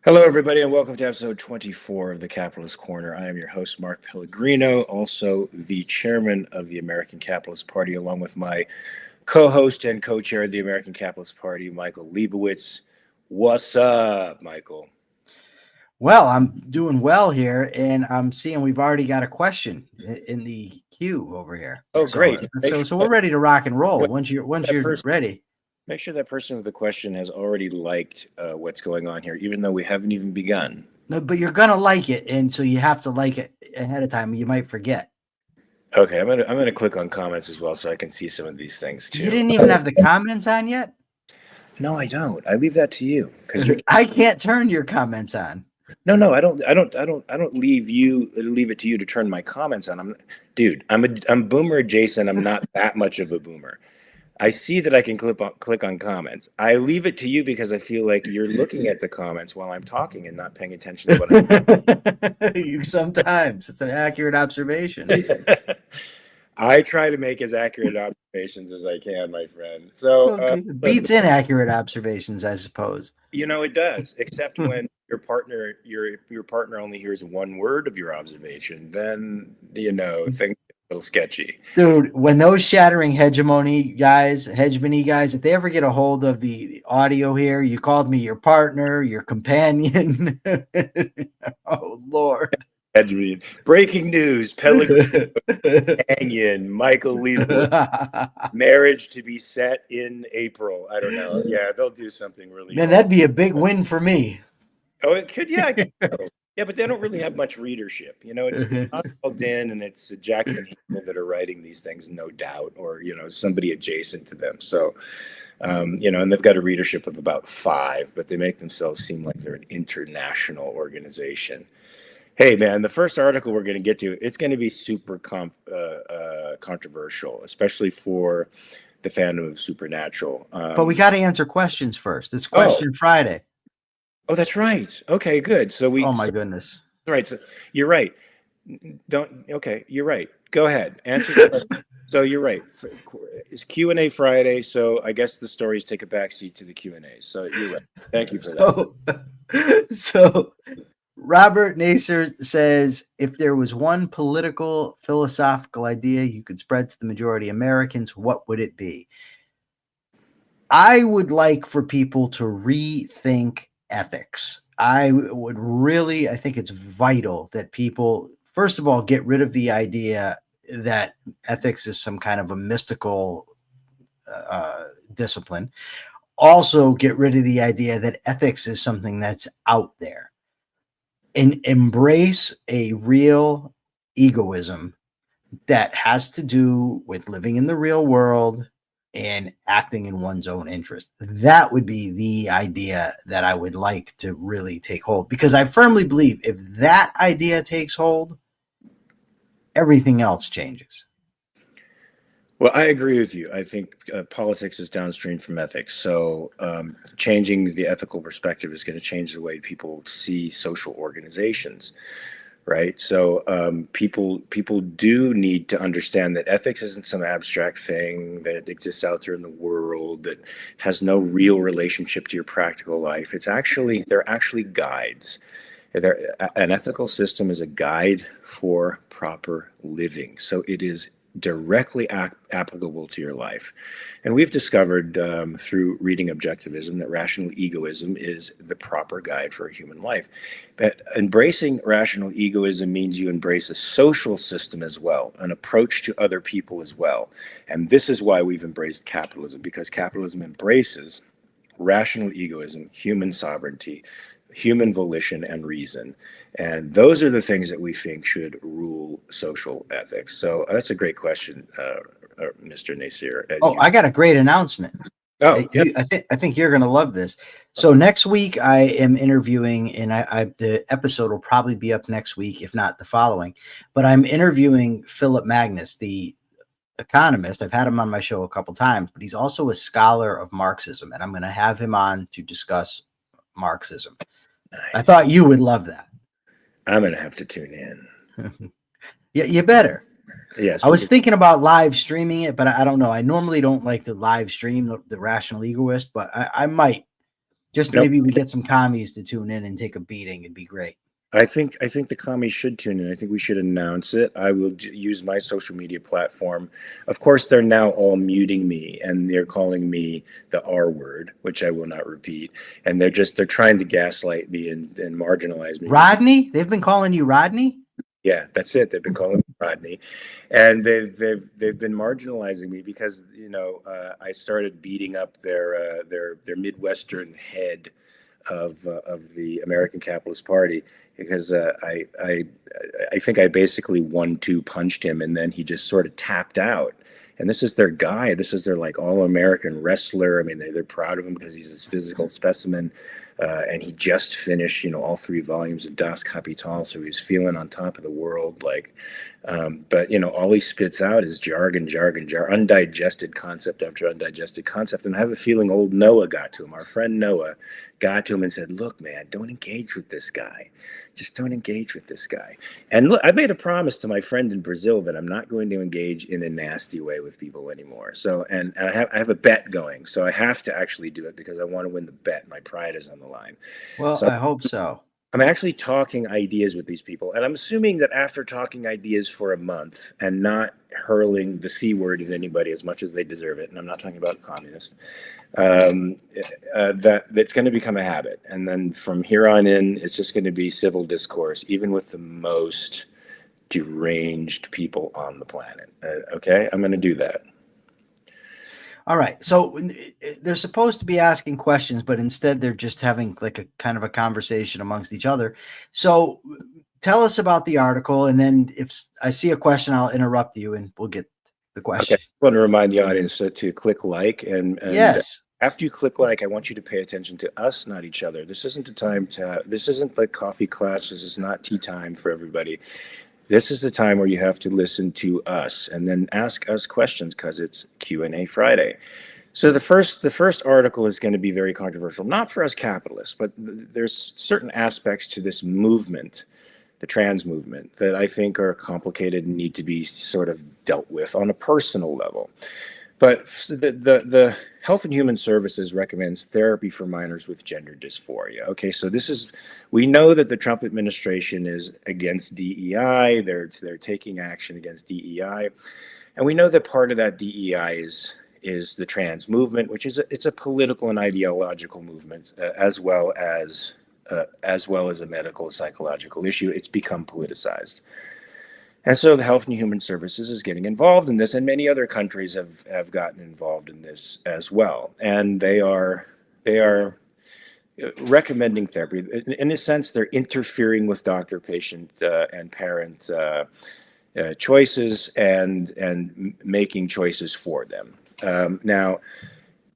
Hello, everybody, and welcome to episode 24 of the Capitalist Corner. I am your host, Mark Pellegrino, also the chairman of the American Capitalist Party, along with my co-host and co-chair of the American Capitalist Party, Michael Liebowitz. What's up, Michael? Well, I'm doing well here, and I'm seeing we've already got a question in the queue over here. Oh, great! So we're ready to rock and roll. Once you're ready. Make sure that person with the question has already liked what's going on here, even though we haven't even begun. No, but you're gonna like it, and so you have to like it ahead of time. You might forget. Okay, I'm gonna click on comments as well, so I can see some of these things too. You didn't even have the comments on yet. No, I don't. I leave that to you because I can't turn your comments on. No, I don't leave it to you to turn my comments on. I'm boomer adjacent. I'm not that much of a boomer. I see that I can click on comments. I leave it to you because I feel like you're looking at the comments while I'm talking and not paying attention to what I'm doing. Sometimes it's an accurate observation. I try to make as accurate observations as I can, my friend. So beats inaccurate observations, I suppose. It does, except when your partner only hears one word of your observation, then things get a little sketchy. Dude, when those shattering hegemony guys, if they ever get a hold of the audio here, you called me your partner, your companion. Oh Lord. Breaking news: Pellegrino and Michael Liebowitz marriage to be set in April. I don't know. Yeah, they'll do something really. Man, that'd be a big win for me. Oh, it could. Yeah, yeah, but they don't really have much readership. It's Oswald Din and it's Jackson Hinkle that are writing these things, no doubt, or somebody adjacent to them. So, and they've got a readership of about 5, but they make themselves seem like they're an international organization. Hey, man, the first article we're going to get to, it's going to be super controversial, especially for the fandom of Supernatural. But we got to answer questions first. It's Question Friday. Oh, that's right. Okay, good. So oh, my goodness. Right. So you're right. You're right. Go ahead. Answer the question. So you're right. It's Q&A Friday, so I guess the stories take a backseat to the Q&A. So you're right. Thank you for that. So Robert Nasser says, if there was one political, philosophical idea you could spread to the majority of Americans, what would it be? I would like for people to rethink ethics. I think it's vital that people, first of all, get rid of the idea that ethics is some kind of a mystical discipline. Also, get rid of the idea that ethics is something that's out there. And embrace a real egoism that has to do with living in the real world and acting in one's own interest. That would be the idea that I would like to really take hold, because I firmly believe if that idea takes hold, everything else changes. Well, I agree with you. I think politics is downstream from ethics. So changing the ethical perspective is going to change the way people see social organizations, right? So people do need to understand that ethics isn't some abstract thing that exists out there in the world that has no real relationship to your practical life. They're actually guides. An ethical system is a guide for proper living. So it is directly applicable to your life. And we've discovered through reading Objectivism that rational egoism is the proper guide for a human life. But embracing rational egoism means you embrace a social system as well, an approach to other people as well. And this is why we've embraced capitalism, because capitalism embraces rational egoism, human sovereignty, human volition and reason. And those are the things that we think should rule social ethics. So that's a great question, Mr. Nasir. I got a great announcement. Oh, yep. I think you're going to love this. So next week I am interviewing, and the episode will probably be up next week, if not the following, but I'm interviewing Philip Magnus, the economist. I've had him on my show a couple times, but he's also a scholar of Marxism, and I'm going to have him on to discuss Marxism. Nice. I thought you would love that. I'm going to have to tune in. Yeah, you better. Yes. I was thinking about live streaming it, but I don't know. I normally don't like to live stream the Rational Egoist, but I might Just Nope. maybe we get some commies to tune in and take a beating. It'd be great. I think the commies should tune in. I think we should announce it. I will use my social media platform. Of course, they're now all muting me, and they're calling me the R word, which I will not repeat. And they're trying to gaslight me and marginalize me. Rodney? They've been calling you Rodney? Yeah, that's it. They've been calling me Rodney, and they've been marginalizing me because I started beating up their Midwestern head of the American Capitalist Party, because I think I basically 1-2 punched him, and then he just sort of tapped out. And this is their guy. This is their like all-American wrestler. I mean, they're proud of him because he's this physical specimen, and he just finished all 3 volumes of Das Kapital, so he's feeling on top of the world. But all he spits out is jargon, undigested concept after undigested concept. And I have a feeling old Noah got to him. Our friend Noah got to him and said, "Look, man, don't engage with this guy. Just don't engage with this guy." And look, I made a promise to my friend in Brazil that I'm not going to engage in a nasty way with people anymore. So, and I have a bet going, so I have to actually do it because I want to win the bet. My pride is on the line. Well, So I hope so. I'm actually talking ideas with these people, and I'm assuming that after talking ideas for a month and not hurling the C word at anybody as much as they deserve it, and I'm not talking about communists, that's going to become a habit. And then from here on in, it's just going to be civil discourse, even with the most deranged people on the planet. Okay, I'm going to do that. All right. So they're supposed to be asking questions, but instead they're just having like a kind of a conversation amongst each other. So tell us about the article, and then if I see a question, I'll interrupt you and we'll get the question. Okay. I want to remind the audience to click like, and yes. After you click like, I want you to pay attention to us, not each other. This isn't the time this isn't like coffee class. This is not tea time for everybody. This is the time where you have to listen to us and then ask us questions, because it's Q&A Friday. So the first article is going to be very controversial, not for us capitalists, but there's certain aspects to this movement, the trans movement, that I think are complicated and need to be sort of dealt with on a personal level. But the Health and Human Services recommends therapy for minors with gender dysphoria. Okay, so we know that the Trump administration is against DEI. They're taking action against DEI, and we know that part of that DEI is the trans movement, which is it's a political and ideological movement, as well as a medical psychological issue. It's become politicized. And so the Health and Human Services is getting involved in this, and many other countries have gotten involved in this as well. And they are recommending therapy. In a sense, they're interfering with doctor, patient, and parent choices and making choices for them. Now,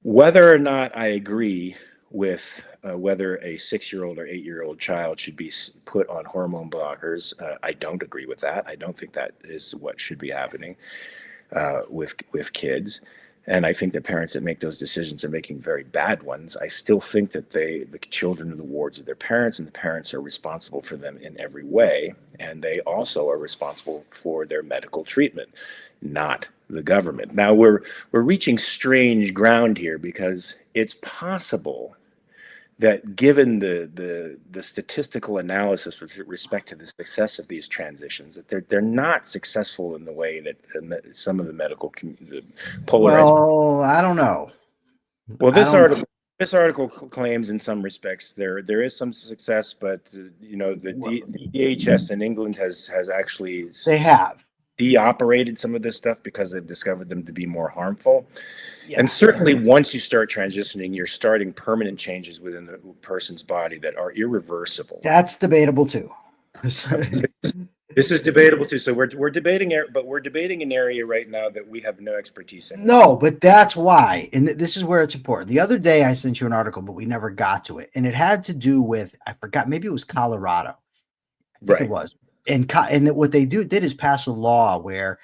whether or not I agree with whether a 6-year-old or 8-year-old child should be put on hormone blockers, I don't agree with that. I don't think that is what should be happening with kids. And I think the parents that make those decisions are making very bad ones. I still think that the children are the wards of their parents, and the parents are responsible for them in every way. And they also are responsible for their medical treatment, not the government. Now we're reaching strange ground here, because it's possible that given the statistical analysis with respect to the success of these transitions, that they're not successful in the way that some of the medical polarized. Well, I don't know. Well, this article claims in some respects there is some success, but the DHS in England has actually de-operated some of this stuff because they've discovered them to be more harmful. Yeah. And certainly once you start transitioning, you're starting permanent changes within the person's body that are irreversible. That's debatable too. This is debatable too. So we're debating an area right now that we have no expertise in. No, but that's why, and this is where it's important. The other day I sent you an article, but we never got to it, and it had to do with, I forgot, maybe it was Colorado. I think it was. And what they did is pass a law where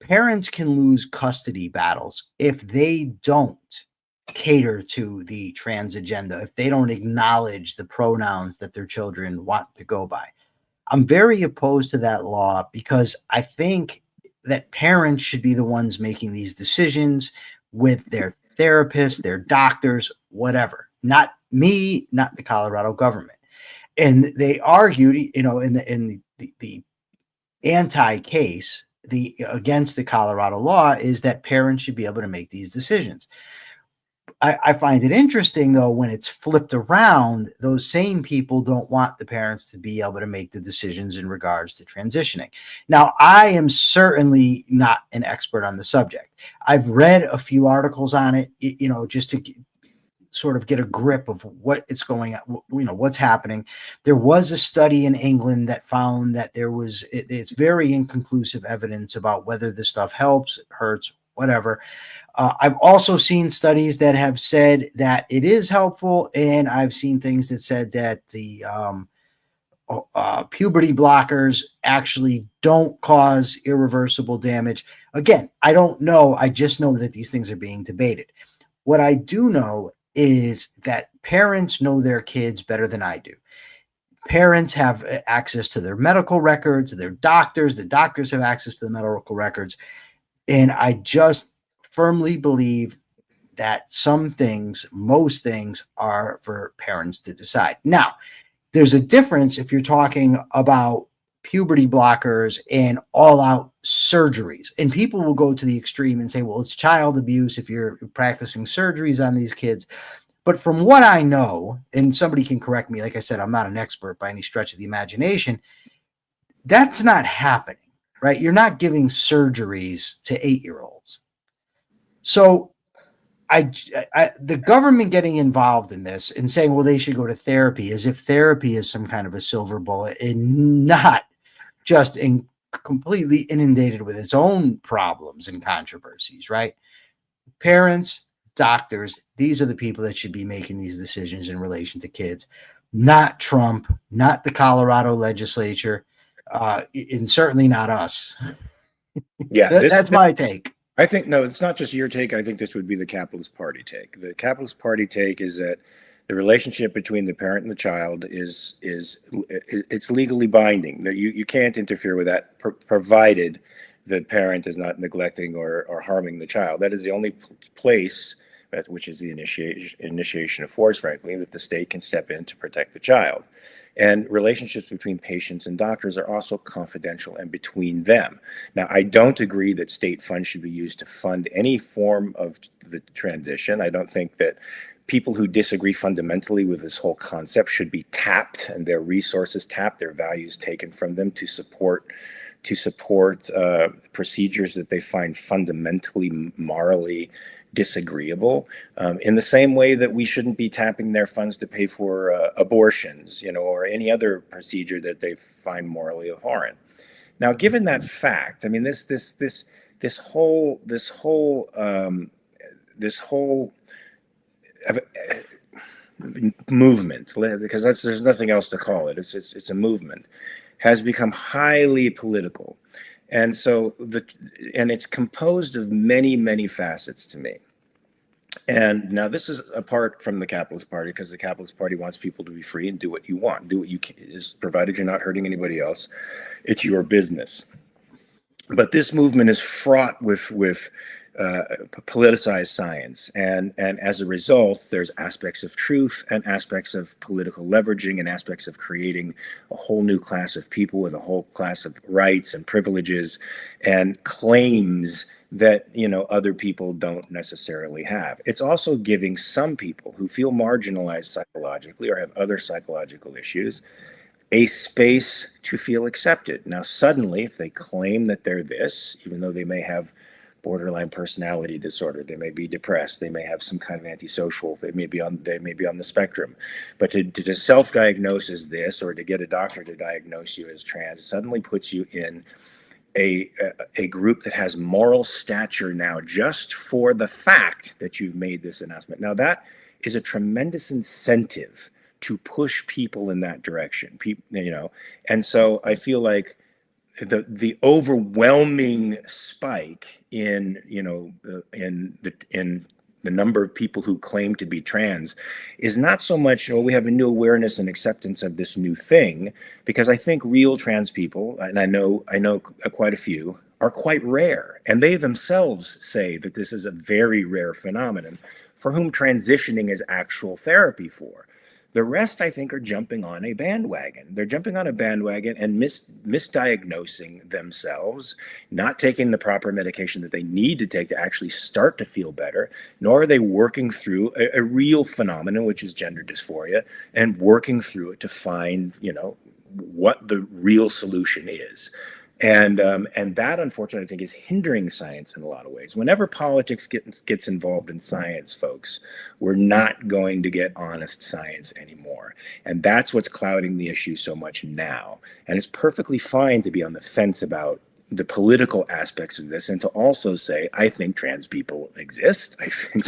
parents can lose custody battles if they don't cater to the trans agenda, if they don't acknowledge the pronouns that their children want to go by. I'm very opposed to that law, because I think that parents should be the ones making these decisions with their therapists, their doctors, whatever, not me, not the Colorado government. And they argued, in the anti-case, the against the Colorado law, is that parents should be able to make these decisions. I find it interesting, though, when it's flipped around, those same people don't want the parents to be able to make the decisions in regards to transitioning. Now, I am certainly not an expert on the subject. I've read a few articles on it, just to sort of get a grip of what it's going on, what's happening. There was a study in England that found that it's very inconclusive evidence about whether this stuff helps, hurts, whatever. I've also seen studies that have said that it is helpful, and I've seen things that said that the puberty blockers actually don't cause irreversible damage. Again, I don't know. I just know that these things are being debated. What I do know is that parents know their kids better than I do. Parents have access to their medical records, their doctors. The doctors have access to the medical records. And I just firmly believe that most things are for parents to decide. Now, there's a difference if you're talking about puberty blockers and all-out surgeries. And people will go to the extreme and say, well, it's child abuse if you're practicing surgeries on these kids. But from what I know, and somebody can correct me, like I said, I'm not an expert by any stretch of the imagination, that's not happening, right? You're not giving surgeries to 8-year-olds. So the government getting involved in this and saying, well, they should go to therapy, as if therapy is some kind of a silver bullet and not just completely inundated with its own problems and controversies, right? Parents, doctors, these are the people that should be making these decisions in relation to kids, not Trump, not the Colorado legislature, and certainly not us. Yeah, that's my take. I think, no, it's not just your take. I think this would be the Capitalist Party take. The Capitalist Party take is that the relationship between the parent and the child is it's legally binding. That you can't interfere with that, provided the parent is not neglecting or harming the child. That is the only place, which is the initiation of force, frankly, that the state can step in to protect the child. And relationships between patients and doctors are also confidential and between them. Now, I don't agree that state funds should be used to fund any form of the transition. I don't think that people who disagree fundamentally with this whole concept should be tapped and their resources tapped, their values taken from them to support procedures that they find fundamentally morally disagreeable, in the same way that we shouldn't be tapping their funds to pay for abortions, or any other procedure that they find morally abhorrent. Now, given that fact, I mean, this whole movement, because there's nothing else to call it. It's a movement, has become highly political. And so it's composed of many, many facets to me. And now this is apart from the Capitalist Party, because the Capitalist Party wants people to be free and do what you want, do what you can, provided you're not hurting anybody else. It's your business. But this movement is fraught with politicized science, and as a result, there's aspects of truth and aspects of political leveraging and aspects of creating a whole new class of people with a whole class of rights and privileges and claims that other people don't necessarily have. It's also giving some people who feel marginalized psychologically or have other psychological issues a space to feel accepted. Now, suddenly, if they claim that they're this, even though they may have borderline personality disorder, they may be depressed, they may have some kind of antisocial, they may be on the spectrum, but to self-diagnose as this, or to get a doctor to diagnose you as trans, suddenly puts you in a group that has moral stature now, just for the fact that you've made this announcement. Now, that is a tremendous incentive to push people in that direction. And so I feel like the overwhelming spike in the number of people who claim to be trans is not so much, we have a new awareness and acceptance of this new thing, because I think real trans people, and I know quite a few, are quite rare, and they themselves say that this is a very rare phenomenon for whom transitioning is actual therapy for. The rest, I think, are jumping on a bandwagon. They're jumping on a bandwagon and misdiagnosing themselves, not taking the proper medication that they need to take to actually start to feel better, nor are they working through a real phenomenon, which is gender dysphoria, and working through it to find, what the real solution is. And that, unfortunately, I think, is hindering science in a lot of ways. Whenever politics gets involved in science, folks, we're not going to get honest science anymore. And that's what's clouding the issue so much now. And it's perfectly fine to be on the fence about the political aspects of this, and to also say, I think trans people exist. I think,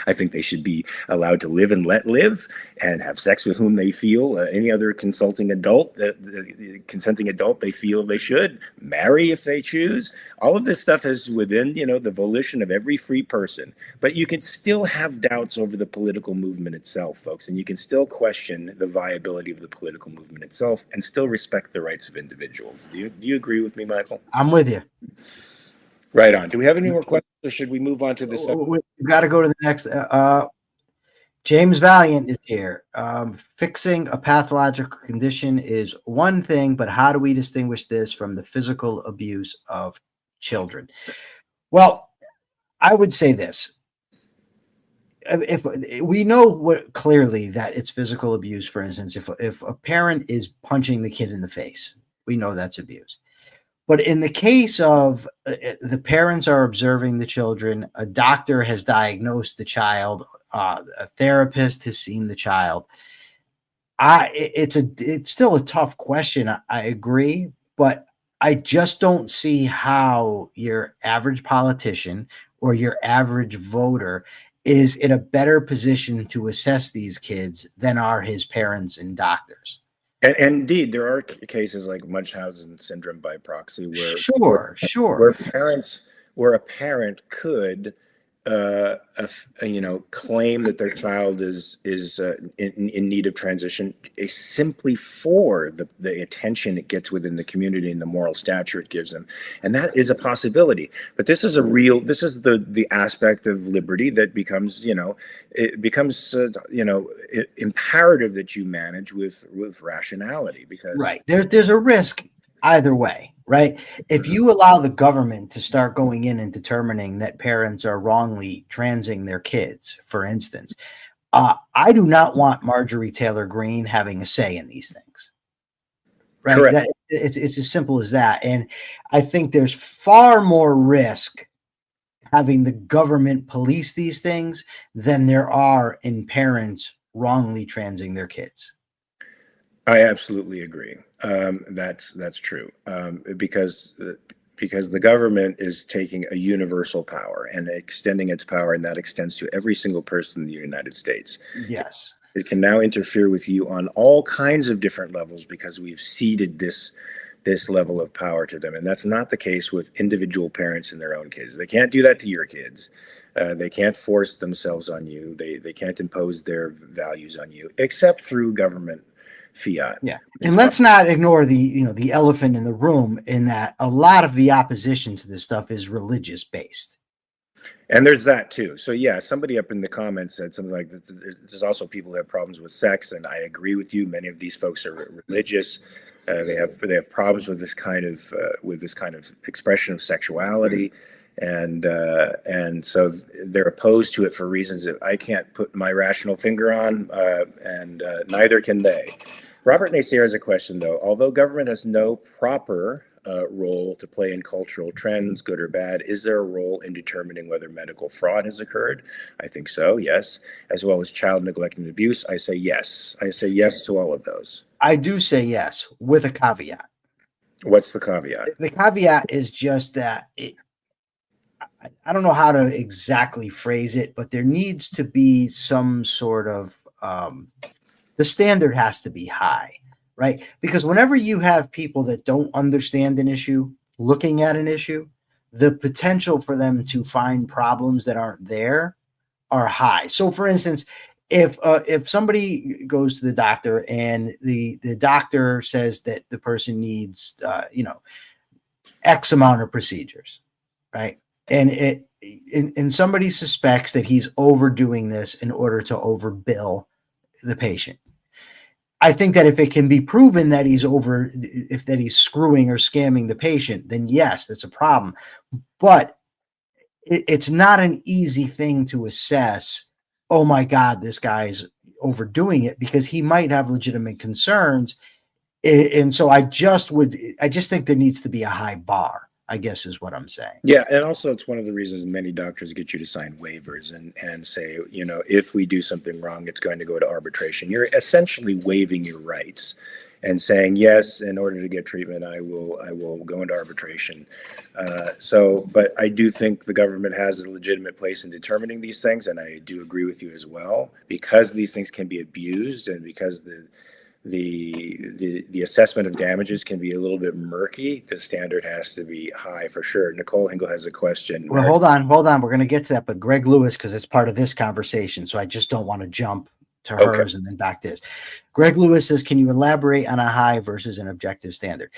I think they should be allowed to live and let live and have sex with whom they feel, any other consenting adult they feel they should, marry if they choose. All of this stuff is within, the volition of every free person. But you can still have doubts over the political movement itself, folks, and you can still question the viability of the political movement itself and still respect the rights of individuals. Do you agree with me, Michael? I'm with you. Right on. Do we have any more questions, or should we move on to this? We've got to go to the next. James Valiant is here. Fixing a pathological condition is one thing, but how do we distinguish this from the physical abuse of children? Well, I would say this. If we know clearly that it's physical abuse, for instance, if a parent is punching the kid in the face, we know that's abuse. But in the case of the parents are observing the children, a doctor has diagnosed the child, a therapist has seen the child. It's still a tough question. I agree, but I just don't see how your average politician or your average voter is in a better position to assess these kids than are his parents and doctors. And indeed, there are cases like Munchausen syndrome by proxy, where where a parent could claim that their child is in need of transition, simply for the attention it gets within the community and the moral stature it gives them, and that is a possibility. But this is the aspect of liberty that becomes imperative that you manage with rationality, because right there's a risk either way. Right. If you allow the government to start going in and determining that parents are wrongly transing their kids, for instance, I do not want Marjorie Taylor Greene having a say in these things. Right. Correct. It's as simple as that. And I think there's far more risk having the government police these things than there are in parents wrongly transing their kids. I absolutely agree. That's true, because the government is taking a universal power and extending its power, and that extends to every single person in the United States. Yes. It can now interfere with you on all kinds of different levels because we've ceded this level of power to them. And that's not the case with individual parents and their own kids. They can't do that to your kids. They can't force themselves on you. They can't impose their values on you, except through government fiat. Yeah. And let's not ignore the elephant in the room, in that a lot of the opposition to this stuff is religious based. And there's that too. So yeah, somebody up in the comments said something like, there's also people who have problems with sex, and I agree with you. Many of these folks are religious. They have problems with this kind of expression of sexuality, and so they're opposed to it for reasons that I can't put my rational finger on, and neither can they. Robert Nacier has a question, though. Although government has no proper role to play in cultural trends, good or bad, is there a role in determining whether medical fraud has occurred? I think so, yes. As well as child neglect and abuse, I say yes. I say yes to all of those. I do say yes, with a caveat. What's the caveat? The caveat is just that I don't know how to exactly phrase it, but there needs to be some sort of the standard has to be high, right? Because whenever you have people that don't understand an issue looking at an issue, the potential for them to find problems that aren't there are high. So, for instance, if somebody goes to the doctor and the doctor says that the person needs X amount of procedures, right? And and somebody suspects that he's overdoing this in order to overbill the patient. I think that if it can be proven that that he's screwing or scamming the patient, then yes, that's a problem. But it's not an easy thing to assess. Oh my God, this guy's overdoing it, because he might have legitimate concerns. And so I just think there needs to be a high bar, I guess is what I'm saying. Yeah, and also it's one of the reasons many doctors get you to sign waivers and say, if we do something wrong, it's going to go to arbitration. You're essentially waiving your rights and saying, yes, in order to get treatment, I will go into arbitration. But I do think the government has a legitimate place in determining these things, and I do agree with you as well, because these things can be abused, and because the assessment of damages can be a little bit murky. The standard has to be high for sure. Nicole Hingle has a question. Well, hold on. We're going to get to that, but Greg Lewis, because it's part of this conversation, so I just don't want to jump to hers and then back to this. Greg Lewis says, can you elaborate on a high versus an objective standard?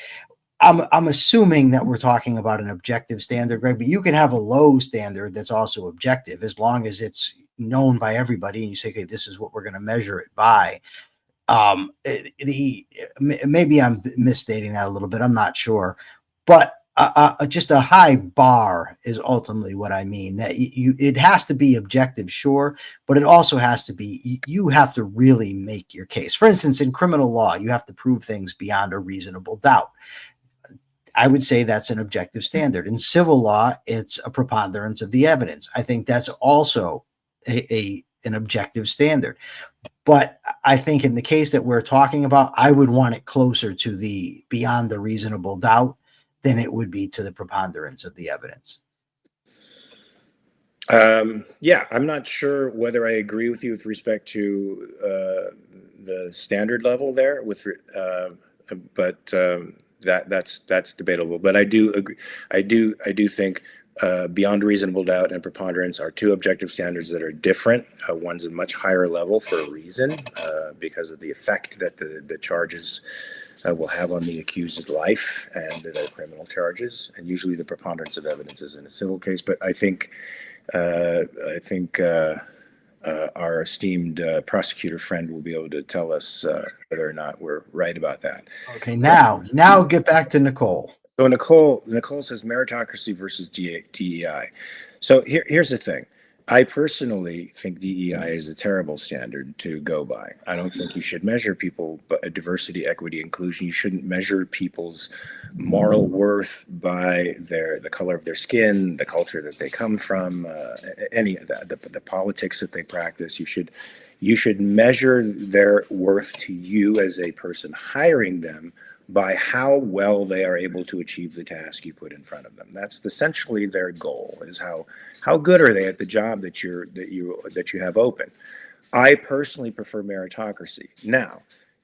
I'm assuming that we're talking about an objective standard, Greg, but you can have a low standard that's also objective, as long as it's known by everybody and you say, okay, this is what we're going to measure it by. Maybe I'm misstating that a little bit. I'm not sure, but just a high bar is ultimately what I mean. That it has to be objective, sure, but it also has to be, you have to really make your case. For instance, in criminal law, you have to prove things beyond a reasonable doubt. I would say that's an objective standard. In civil law, it's a preponderance of the evidence. I think that's also an objective standard. But I think in the case that we're talking about, I would want it closer to the beyond the reasonable doubt than it would be to the preponderance of the evidence. Yeah, I'm not sure whether I agree with you with respect to the standard level there, that's debatable. But I do agree. I do think beyond reasonable doubt and preponderance are two objective standards that are different. One's a much higher level for a reason, because of the effect that the charges will have on the accused's life, and that are criminal charges. And usually the preponderance of evidence is in a civil case. But I think our esteemed prosecutor friend will be able to tell us whether or not we're right about that. Okay, now get back to Nicole. So Nicole says meritocracy versus DEI. So here's the thing. I personally think DEI is a terrible standard to go by. I don't think you should measure people by diversity, equity, inclusion. You shouldn't measure people's moral worth by the color of their skin, the culture that they come from, any of that, the politics that they practice. You should measure their worth to you as a person hiring them by how well they are able to achieve the task you put in front of them. That's essentially their goal, is how good are they at the job that you have open. I personally prefer meritocracy. Now,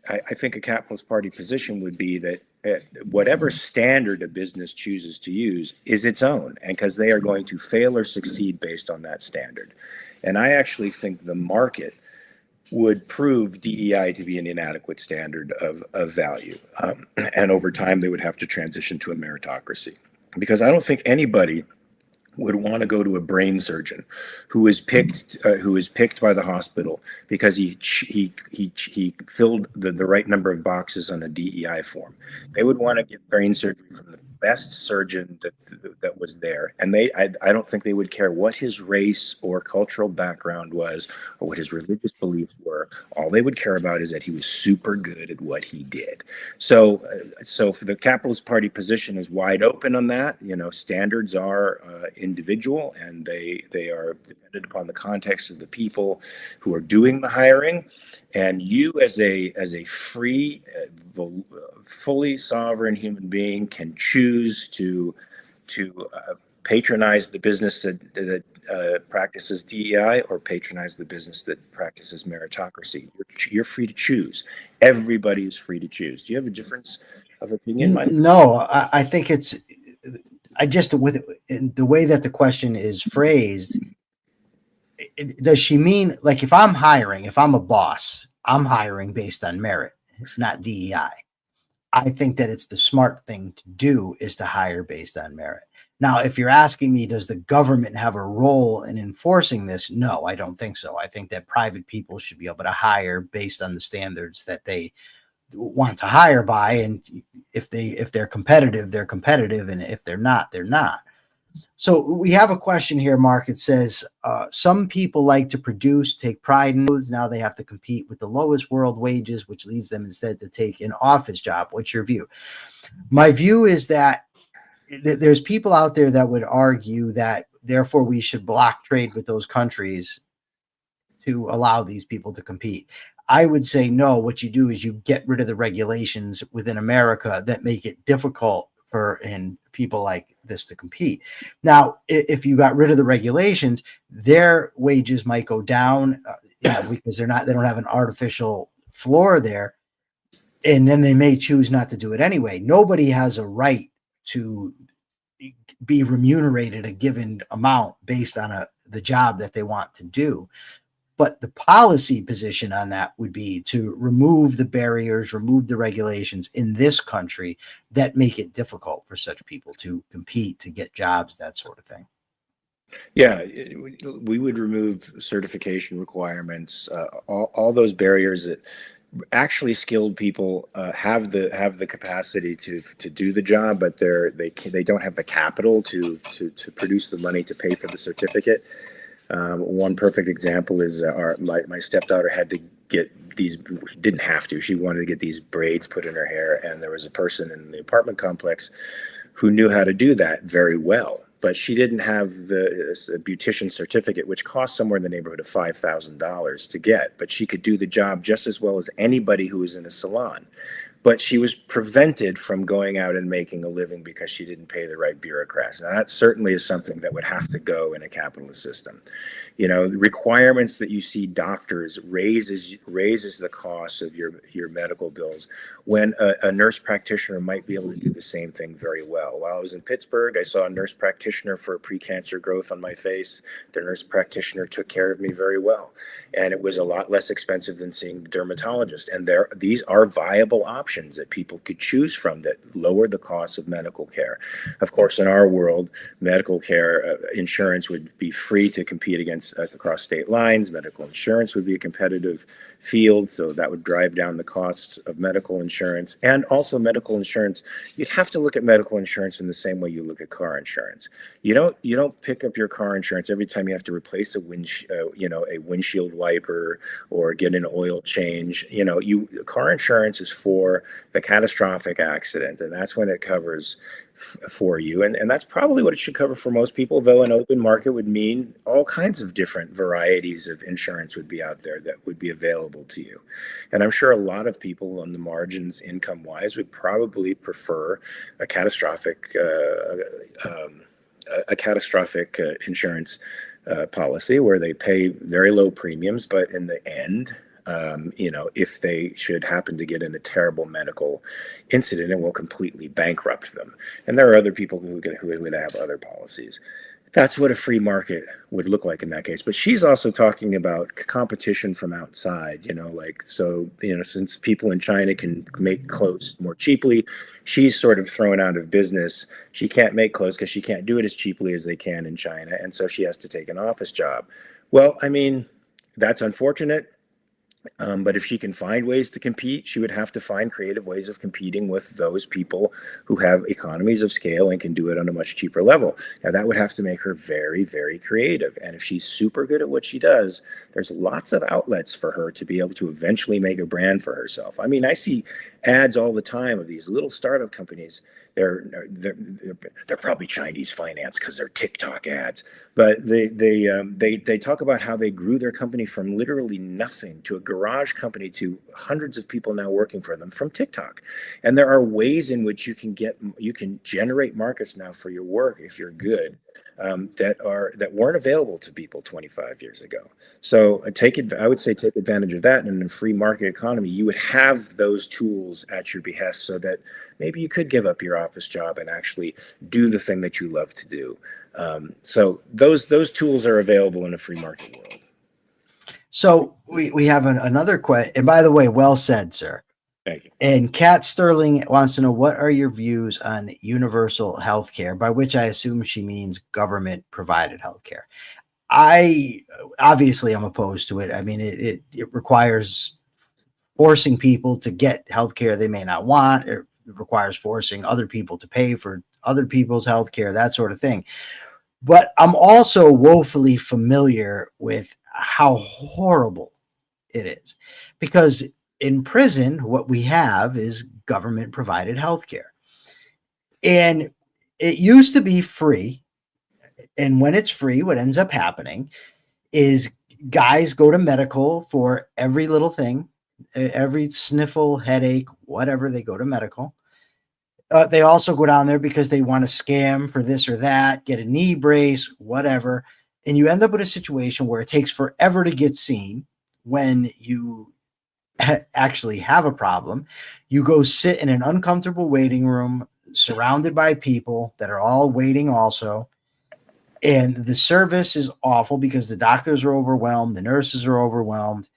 I think a capitalist party position would be that whatever standard a business chooses to use is its own, and because they are going to fail or succeed based on that standard. And I actually think the market would prove DEI to be an inadequate standard of value. And over time, they would have to transition to a meritocracy. Because I don't think anybody would want to go to a brain surgeon who is picked by the hospital because he filled the right number of boxes on a DEI form. They would want to get brain surgery from the best surgeon that was there, and I don't think they would care what his race or cultural background was or what his religious beliefs were. All they would care about is that he was super good at what he did. So for the Capitalist Party position is wide open on that. Standards are individual, and they are dependent upon the context of the people who are doing the hiring. And you, as a free, fully sovereign human being, can choose to patronize the business that practices DEI or patronize the business that practices meritocracy. You're free to choose. Everybody is free to choose. Do you have a difference of opinion, Mike? No, I think it's. I just, with the way that the question is phrased, does she mean, like, if I'm a boss, I'm hiring based on merit, not DEI. I think that it's the smart thing to do is to hire based on merit. Now, if you're asking me, does the government have a role in enforcing this? No, I don't think so. I think that private people should be able to hire based on the standards that they want to hire by. And if they're competitive, they're competitive. And if they're not, they're not. So we have a question here, Mark. It says, some people like to produce, take pride in those. Now they have to compete with the lowest world wages, which leads them instead to take an office job. What's your view? My view is that there's people out there that would argue that therefore we should block trade with those countries to allow these people to compete. I would say no. What you do is you get rid of the regulations within America that make it difficult for people like this to compete. Now, if you got rid of the regulations, their wages might go down because they don't have an artificial floor there, and then they may choose not to do it anyway. Nobody has a right to be remunerated a given amount based on the job that they want to do. But the policy position on that would be to remove the barriers, remove the regulations in this country that make it difficult for such people to compete, to get jobs, that sort of thing. Yeah, we would remove certification requirements, all those barriers that actually skilled people have the capacity to do the job, but they don't have the capital to produce the money to pay for the certificate. One perfect example is my stepdaughter had to get these, didn't have to, she wanted to get these braids put in her hair, and there was a person in the apartment complex who knew how to do that very well, but she didn't have the beautician certificate, which cost somewhere in the neighborhood of $5,000 to get, but she could do the job just as well as anybody who was in a salon. But she was prevented from going out and making a living because she didn't pay the right bureaucrats. Now, that certainly is something that would have to go in a capitalist system. You know, the requirements that you see doctors raises the cost of your medical bills, when a nurse practitioner might be able to do the same thing very well. While I was in Pittsburgh, I saw a nurse practitioner for a precancer growth on my face. The nurse practitioner took care of me very well, and it was a lot less expensive than seeing the dermatologist. And these are viable options that people could choose from that lower the cost of medical care. Of course, in our world, medical care insurance would be free to compete across state lines. Medical insurance would be a competitive field, so that would drive down the costs of medical insurance. And also medical insurance, you'd have to look at medical insurance in the same way you look at car insurance. You don't pick up your car insurance every time you have to replace a windshield wiper or get an oil change. Car insurance is for the catastrophic accident, and that's when it covers for you, and that's probably what it should cover for most people, though an open market would mean all kinds of different varieties of insurance would be out there that would be available to you. And I'm sure a lot of people on the margins, income wise, would probably prefer a catastrophic insurance policy where they pay very low premiums, but in the end, if they should happen to get in a terrible medical incident, it will completely bankrupt them. And there are other people who would have other policies. That's what a free market would look like in that case. But she's also talking about competition from outside, since people in China can make clothes more cheaply, she's sort of thrown out of business. She can't make clothes because she can't do it as cheaply as they can in China. And so she has to take an office job. Well, I mean, that's unfortunate. But if she can find ways to compete, she would have to find creative ways of competing with those people who have economies of scale and can do it on a much cheaper level. Now, that would have to make her very, very creative. And if she's super good at what she does, there's lots of outlets for her to be able to eventually make a brand for herself. I mean, I see ads all the time of these little startup companies. They're probably Chinese finance because they're TikTok ads, but they talk about how they grew their company from literally nothing to a garage company to hundreds of people now working for them from TikTok. And there are ways in which you can generate markets now for your work if you're good, that weren't available to people 25 years ago. So I would say take advantage of that. And in a free market economy, you would have those tools at your behest so that maybe you could give up your office job and actually do the thing that you love to do. So those tools are available in a free market world. So we have another question. And by the way, well said, sir. Thank you. And Kat Sterling wants to know, what are your views on universal health care, by which I assume she means government provided health care. I obviously I'm opposed to it. I mean, it requires forcing people to get health care they may not want. It requires forcing other people to pay for other people's health care, that sort of thing. But I'm also woefully familiar with how horrible it is, because in prison, what we have is government provided health care. And it used to be free. And when it's free, what ends up happening is guys go to medical for every little thing, every sniffle, headache, whatever, they go to medical. They also go down there because they want to scam for this or that, get a knee brace, whatever. And you end up with a situation where it takes forever to get seen. When you actually have a problem, you go sit in an uncomfortable waiting room surrounded by people that are all waiting also. And the service is awful because the doctors are overwhelmed, the nurses are overwhelmed,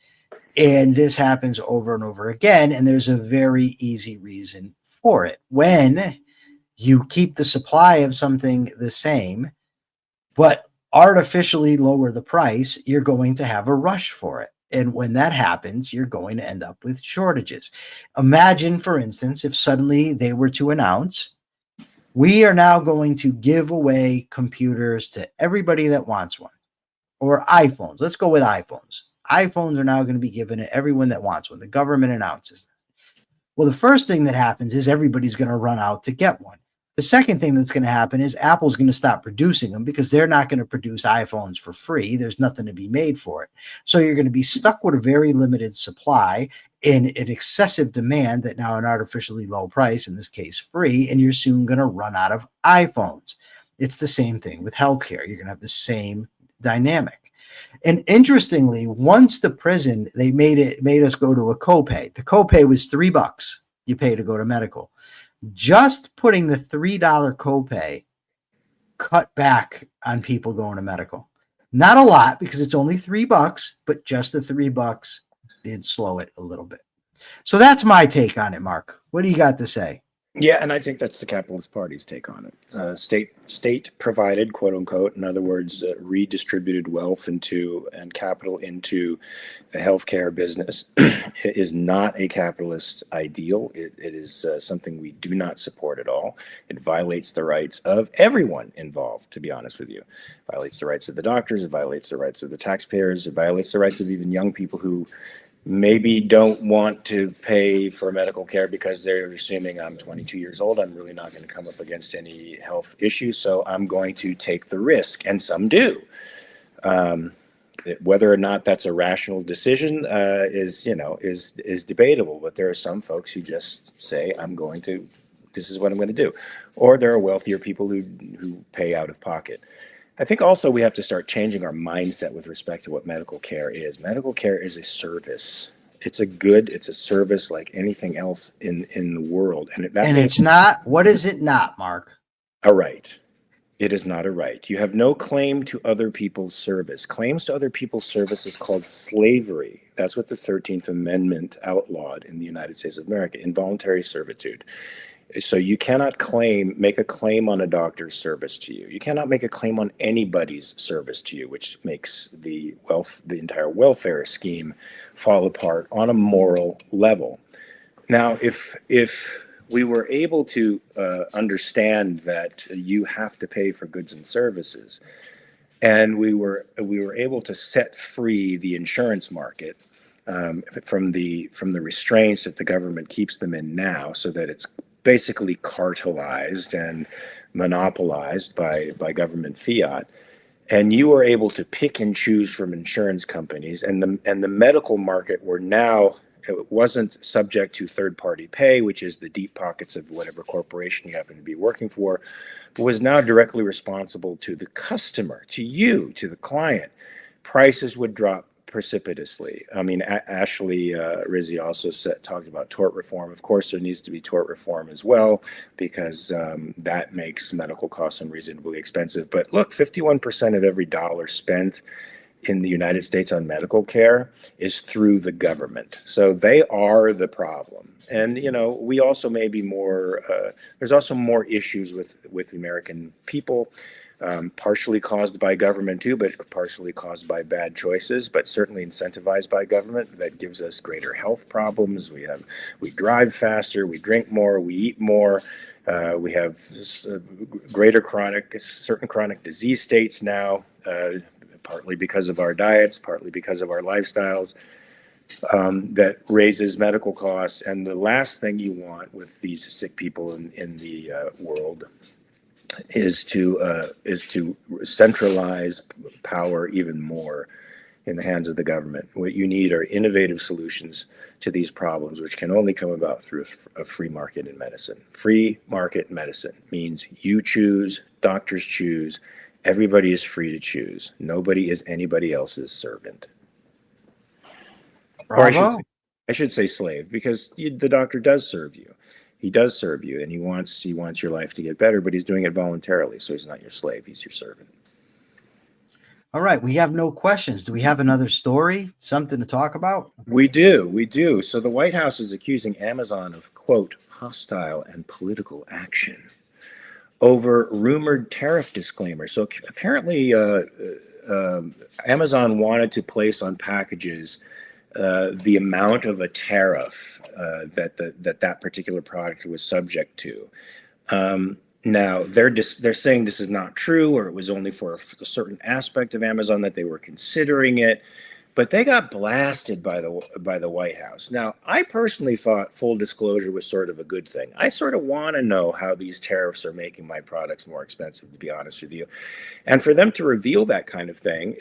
and this happens over and over again. And there's a very easy reason for it. When you keep the supply of something the same, but artificially lower the price, you're going to have a rush for it. And when that happens, you're going to end up with shortages. Imagine, for instance, if suddenly they were to announce, we are now going to give away computers to everybody that wants one, or iPhones. Let's go with iPhones. iPhones are now going to be given to everyone that wants one. The government announces that. Well, the first thing that happens is everybody's going to run out to get one. The second thing that's going to happen is Apple's going to stop producing them because they're not going to produce iPhones for free. There's nothing to be made for it. So you're going to be stuck with a very limited supply and an excessive demand that now an artificially low price, in this case free, and you're soon going to run out of iPhones. It's the same thing with healthcare. You're going to have the same dynamic. And interestingly, once the prison, they made us go to a copay. The copay was $3 you pay to go to medical. Just putting the $3 copay cut back on people going to medical. Not a lot because it's only $3, but just the $3 did slow it a little bit. So that's my take on it, Mark. What do you got to say? Yeah, and I think that's the Capitalist Party's take on it. State provided, quote unquote, in other words, redistributed wealth into and capital into the healthcare business is not a capitalist ideal. It is something we do not support at all. It violates the rights of everyone involved, to be honest with you. It violates the rights of the doctors. It violates the rights of the taxpayers. It violates the rights of even young people who maybe don't want to pay for medical care because they're assuming I'm 22 years old. I'm really not going to come up against any health issues, so I'm going to take the risk, and some do. Whether or not that's a rational decision is debatable, but there are some folks who just say, this is what I'm going to do. Or there are wealthier people who pay out of pocket. I think also we have to start changing our mindset with respect to what medical care is. Medical care is a service. It's a service like anything else in the world. And it's not, what is it not, Mark? A right. It is not a right. You have no claim to other people's service. Claims to other people's service is called slavery. That's what the 13th Amendment outlawed in the United States of America, involuntary servitude. So you cannot make a claim on a doctor's service to you. You cannot make a claim on anybody's service to you, which makes the entire welfare scheme fall apart on a moral level. Now, if we were able to understand that you have to pay for goods and services, and we were able to set free the insurance market from the restraints that the government keeps them in now, so that it's basically cartelized and monopolized by government fiat, and you were able to pick and choose from insurance companies, and the medical market it wasn't subject to third-party pay, which is the deep pockets of whatever corporation you happen to be working for, but was now directly responsible to the customer, to you, to the client. Prices would drop precipitously. I mean, Ashley Rizzi also talked about tort reform. Of course, there needs to be tort reform as well, because that makes medical costs unreasonably expensive. But look, 51% of every dollar spent in the United States on medical care is through the government. So they are the problem. And, you know, we also may be more, there's also more issues with the American people, partially caused by government too, but partially caused by bad choices, but certainly incentivized by government. That gives us greater health problems. We drive faster, we drink more, we eat more. We have certain chronic disease states now, partly because of our diets, partly because of our lifestyles, that raises medical costs. And the last thing you want with these sick people in the world is to centralize power even more in the hands of the government. What you need are innovative solutions to these problems, which can only come about through a free market in medicine. Free market medicine means you choose, doctors choose, everybody is free to choose. Nobody is anybody else's servant. Bravo. Or I should say slave, because the doctor does serve you. He does serve you, and he wants your life to get better, but he's doing it voluntarily, so he's not your slave, he's your servant. All right, we have no questions. Do we have another story, something to talk about? We do. So the White House is accusing Amazon of, quote, hostile and political action over rumored tariff disclaimer. So apparently Amazon wanted to place on packages the amount of a tariff that particular product was subject to. Now they're saying this is not true, or it was only for a certain aspect of Amazon that they were considering it, but they got blasted by the White House. Now, I personally thought full disclosure was sort of a good thing. I sort of want to know how these tariffs are making my products more expensive, to be honest with you, and for them to reveal that kind of thing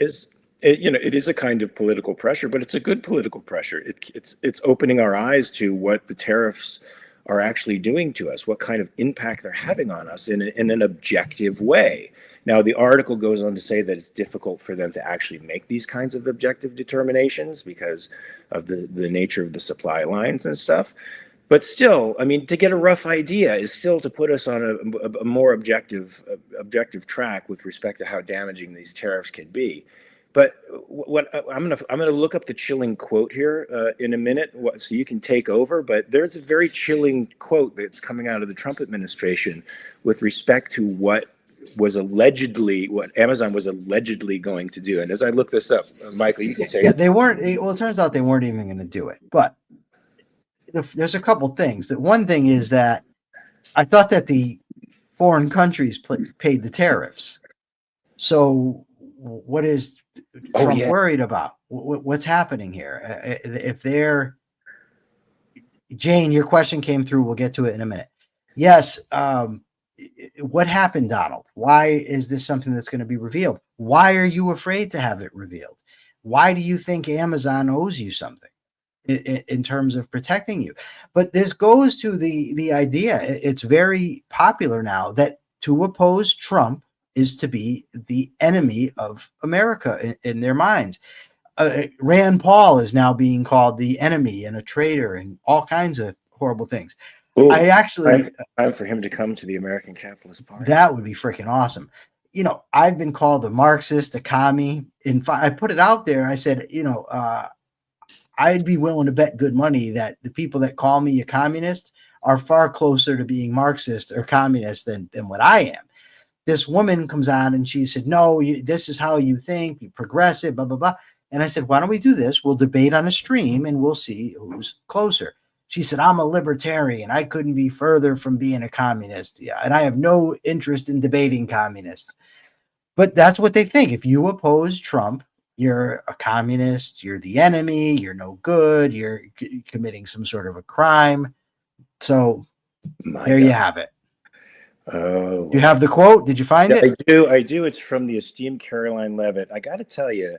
it is a kind of political pressure, but it's a good political pressure. It's opening our eyes to what the tariffs are actually doing to us, what kind of impact they're having on us in an objective way. Now, the article goes on to say that it's difficult for them to actually make these kinds of objective determinations because of the nature of the supply lines and stuff. But still, I mean, to get a rough idea is still to put us on a more objective track with respect to how damaging these tariffs can be. But what I'm gonna look up the chilling quote here in a minute, so you can take over. But there's a very chilling quote that's coming out of the Trump administration with respect to what Amazon was allegedly going to do. And as I look this up, Michael, you can say, yeah, they weren't. Well, it turns out they weren't even going to do it. But there's a couple things. The one thing is that I thought that the foreign countries paid the tariffs. So what is Trump worried about? What's happening here? If they're Jane, your question came through. We'll get to it in a minute. Yes. What happened, Donald? Why is this something that's going to be revealed? Why are you afraid to have it revealed? Why do you think Amazon owes you something in terms of protecting you? But this goes to the idea. It's very popular now that to oppose Trump is to be the enemy of America in their minds. Rand Paul is now being called the enemy and a traitor and all kinds of horrible things. Ooh, time for him to come to the American Capitalist Party. That would be freaking awesome. You know, I've been called a Marxist, a commie. I put it out there. I said, I'd be willing to bet good money that the people that call me a communist are far closer to being Marxist or communist than what I am. This woman comes on and she said, no, this is how you think, you're progressive, blah, blah, blah. And I said, why don't we do this? We'll debate on a stream and we'll see who's closer. She said, I'm a libertarian. I couldn't be further from being a communist. Yeah, and I have no interest in debating communists. But that's what they think. If you oppose Trump, you're a communist, you're the enemy, you're no good, you're committing some sort of a crime. So you have it. Oh, you have the quote? Did you find it? I do. It's from the esteemed Caroline Leavitt. I got to tell you,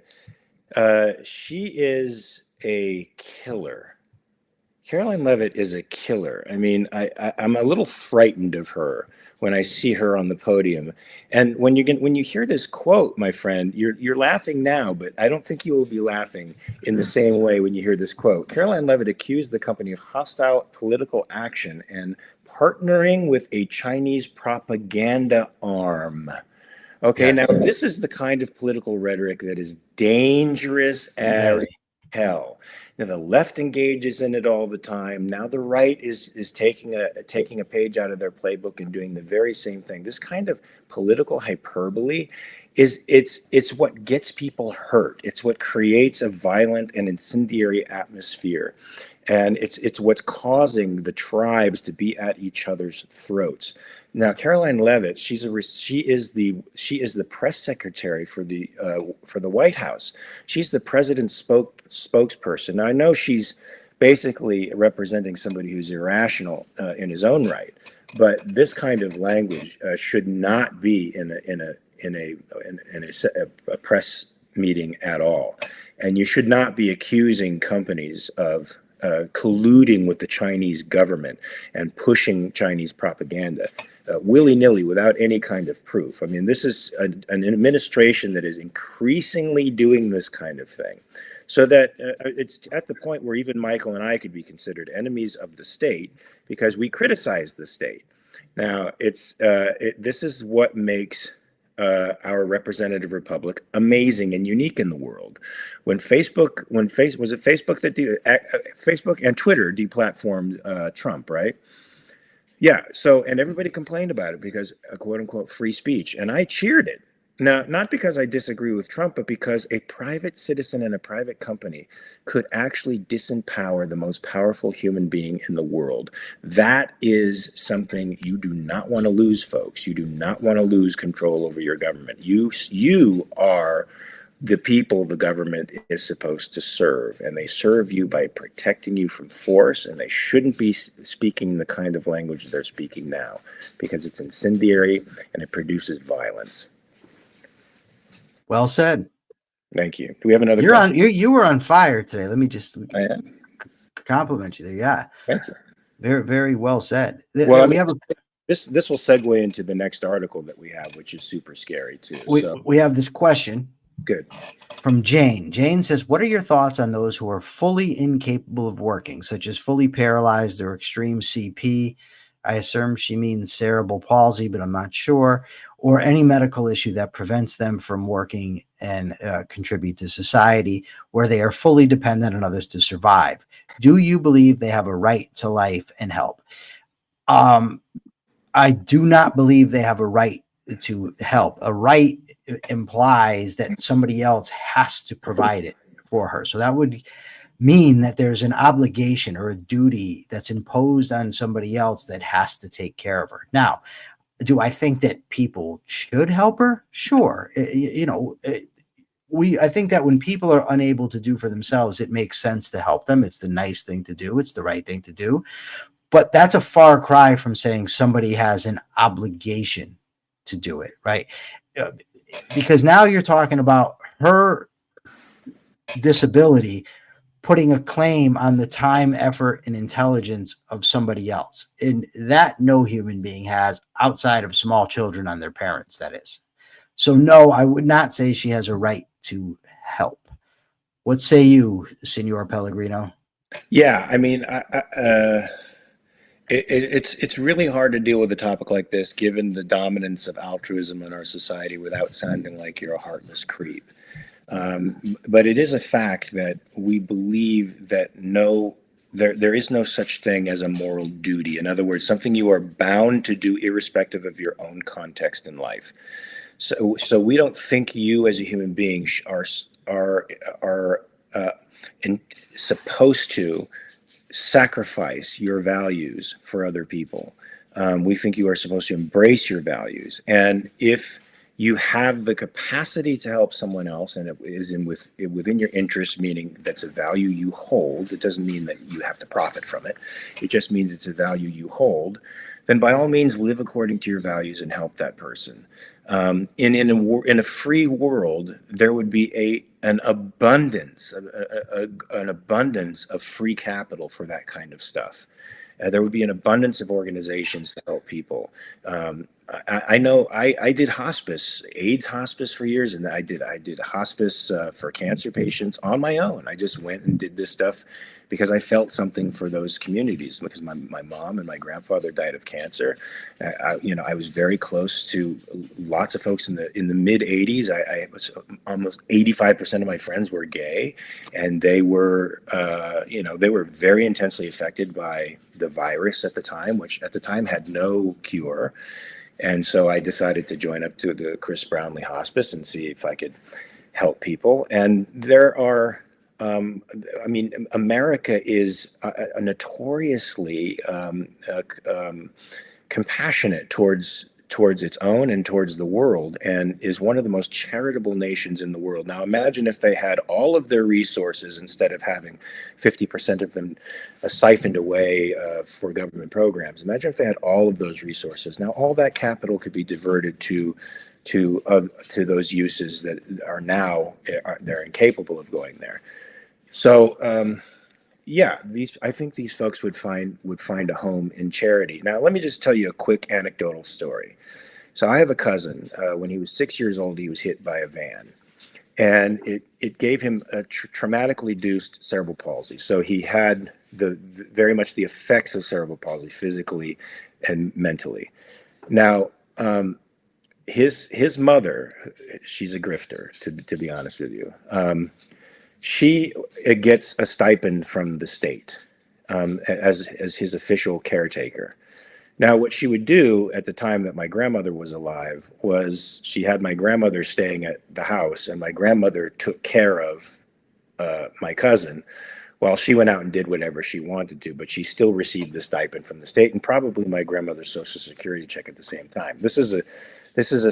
she is a killer. Caroline Leavitt is a killer. I mean, I'm a little frightened of her when I see her on the podium. And when you hear this quote, my friend, you're laughing now, but I don't think you will be laughing in the same way when you hear this quote. Caroline Leavitt accused the company of hostile political action and partnering with a Chinese propaganda arm. Okay, Yes. now this is the kind of political rhetoric that is dangerous as Very. hell. Now the left engages in it all the time. Now the right is taking a page out of their playbook and doing the very same thing. This kind of political hyperbole is it's what gets people hurt. It's what creates a violent and incendiary atmosphere. And it's what's causing the tribes to be at each other's throats. Now, Caroline Leavitt, she is the press secretary for the White House. She's the president's spokesperson. Now, I know she's basically representing somebody who's irrational in his own right, but this kind of language should not be in a press meeting at all, and you should not be accusing companies of colluding with the Chinese government and pushing Chinese propaganda willy-nilly without any kind of proof. I mean, this is an administration that is increasingly doing this kind of thing, so that it's at the point where even Michael and I could be considered enemies of the state because we criticize the state. Now, this is what makes our representative republic amazing and unique in the world. Was it Facebook Facebook and Twitter deplatformed Trump, right? Yeah. So, and everybody complained about it because quote unquote free speech, and I cheered it. Now, not because I disagree with Trump, but because a private citizen and a private company could actually disempower the most powerful human being in the world. That is something you do not want to lose, folks. You do not want to lose control over your government. You are the people the government is supposed to serve, and they serve you by protecting you from force, and they shouldn't be speaking the kind of language they're speaking now because it's incendiary and it produces violence. Well said. Thank you. Do we have another You're question? you were on fire today. Let me just I am. compliment you there. Yeah. Thank you. Very, very well said. Well, we have this will segue into the next article that we have, which is super scary too. we have this question. Good. From Jane. Jane says, what are your thoughts on those who are fully incapable of working, such as fully paralyzed or extreme CP? I assume she means cerebral palsy, but I'm not sure, or any medical issue that prevents them from working and contribute to society, where they are fully dependent on others to survive. Do you believe they have a right to life and help? I do not believe they have a right to help. A right implies that somebody else has to provide it for her. So that would mean that there's an obligation or a duty that's imposed on somebody else that has to take care of her. Now, do I think that people should help her? Sure. I think that when people are unable to do for themselves, it makes sense to help them. It's the nice thing to do. It's the right thing to do. But that's a far cry from saying somebody has an obligation to do it, right? Because now you're talking about her disability putting a claim on the time, effort, and intelligence of somebody else. And that no human being has outside of small children on their parents, that is. So no, I would not say she has a right to help. What say you, Senor Pellegrino? Yeah, I mean, it's really hard to deal with a topic like this, given the dominance of altruism in our society, without sounding like you're a heartless creep. But it is a fact that we believe that there is no such thing as a moral duty. In other words, something you are bound to do irrespective of your own context in life. So we don't think you as a human being are supposed to sacrifice your values for other people. We think you are supposed to embrace your values. And if you have the capacity to help someone else, and it is within your interest, meaning that's a value you hold, it doesn't mean that you have to profit from it. It just means it's a value you hold. Then by all means, live according to your values and help that person. In a free world, there would be an abundance of free capital for that kind of stuff. There would be an abundance of organizations to help people. I know I did hospice, AIDS hospice for years, and I did hospice for cancer patients on my own. I just went and did this stuff because I felt something for those communities, because my mom and my grandfather died of cancer. I was very close to lots of folks in the mid 80s. I was almost 85% of my friends were gay, and they were they were very intensely affected by the virus at the time, which at the time had no cure. And so I decided to join up to the Chris Brownlee Hospice and see if I could help people. And there are, America is a notoriously compassionate towards its own and towards the world, and is one of the most charitable nations in the world. Now imagine if they had all of their resources, instead of having 50% of them siphoned away for government programs. Imagine if they had all of those resources. Now all that capital could be diverted to those uses that are now they're incapable of going there. So I think these folks would find a home in charity. Now, let me just tell you a quick anecdotal story. So I have a cousin. When he was 6 years old, he was hit by a van, and it gave him a traumatically induced cerebral palsy. So he had very much the effects of cerebral palsy physically and mentally. Now, his mother, she's a grifter, to be honest with you. She gets a stipend from the state as his official caretaker. Now, what she would do at the time that my grandmother was alive was she had my grandmother staying at the house, and my grandmother took care of my cousin while she went out and did whatever she wanted to, but she still received the stipend from the state, and probably my grandmother's Social Security check at the same time. This is a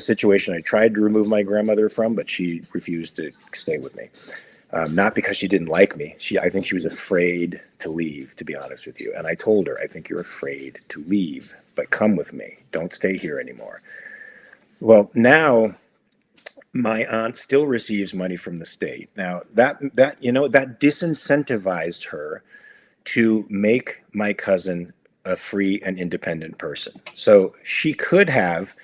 situation I tried to remove my grandmother from, but she refused to stay with me. Not because she didn't like me. I think she was afraid to leave, to be honest with you. And I told her, I think you're afraid to leave, but come with me. Don't stay here anymore. Well, now my aunt still receives money from the state. Now that disincentivized her to make my cousin a free and independent person. So she could have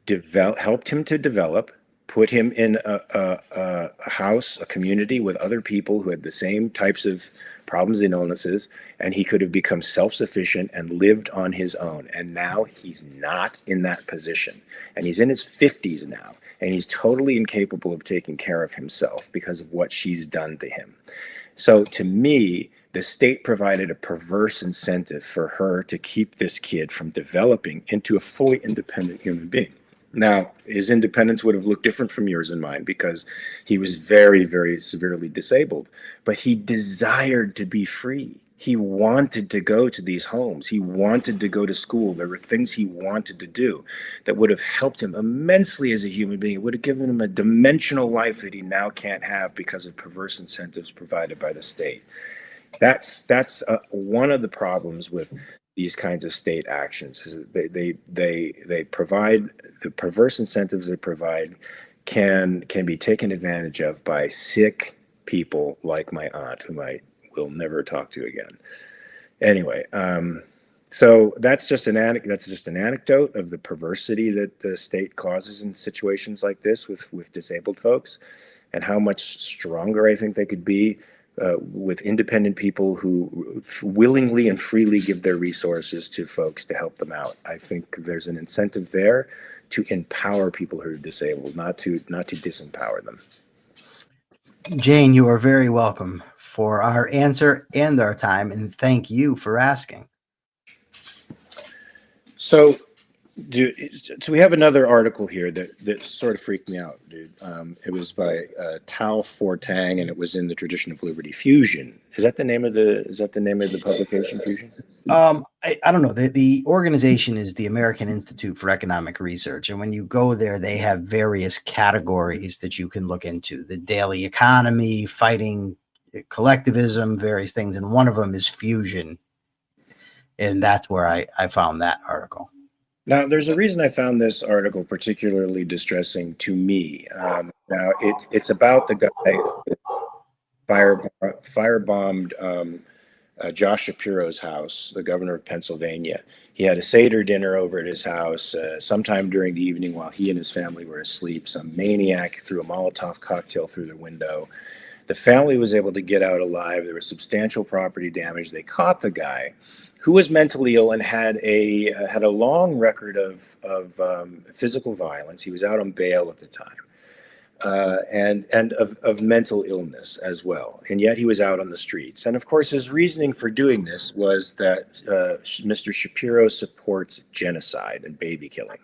helped him to develop, put him in a house, a community with other people who had the same types of problems and illnesses, and he could have become self-sufficient and lived on his own. And now he's not in that position. And he's in his 50s now, and he's totally incapable of taking care of himself because of what she's done to him. So to me, the state provided a perverse incentive for her to keep this kid from developing into a fully independent human being. Now, his independence would have looked different from yours and mine because he was very, very severely disabled, but he desired to be free. He wanted to go to these homes. He wanted to go to school. There were things he wanted to do that would have helped him immensely as a human being. It would have given him a dimensional life that he now can't have because of perverse incentives provided by the state. That's one of the problems with these kinds of state actions, is that they provide the perverse incentives they provide can be taken advantage of by sick people like my aunt, whom I will never talk to again. Anyway, so that's just an anecdote of the perversity that the state causes in situations like this with disabled folks, and how much stronger I think they could be with independent people who willingly and freely give their resources to folks to help them out. I think there's an incentive there to empower people who are disabled, not to disempower them. Jane, you are very welcome for our answer and our time, and thank you for asking. So we have another article here that sort of freaked me out, dude. It was by Tao Fortang, and it was in the Tradition of Liberty, Fusion. Is that the name of the publication, Fusion? I don't know. The organization is the American Institute for Economic Research, and when you go there, they have various categories that you can look into: the daily economy, fighting collectivism, various things, and one of them is fusion, and that's where I found that article. Now, there's a reason I found this article particularly distressing to me. Now, it's about the guy who firebombed Josh Shapiro's house, the governor of Pennsylvania. He had a Seder dinner over at his house sometime during the evening while he and his family were asleep. Some maniac threw a Molotov cocktail through the window. The family was able to get out alive. There was substantial property damage. They caught the guy, who was mentally ill and had a long record of physical violence. He was out on bail at the time. And of mental illness as well. And yet he was out on the streets. And of course, his reasoning for doing this was that Mr. Shapiro supports genocide and baby killing.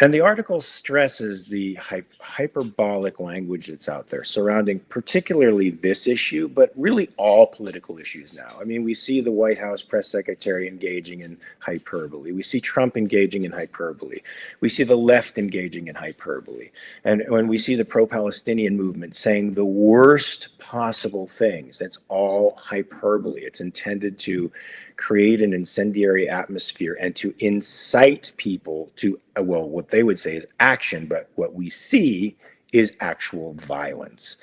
And the article stresses the hyperbolic language that's out there surrounding particularly this issue, but really all political issues now. I mean, we see the White House press secretary engaging in hyperbole. We see Trump engaging in hyperbole. We see the left engaging in hyperbole. And when we see the pro-Palestinian movement saying the worst possible things, it's all hyperbole. It's intended to create an incendiary atmosphere and to incite people to, well, what they would say is action, but what we see is actual violence.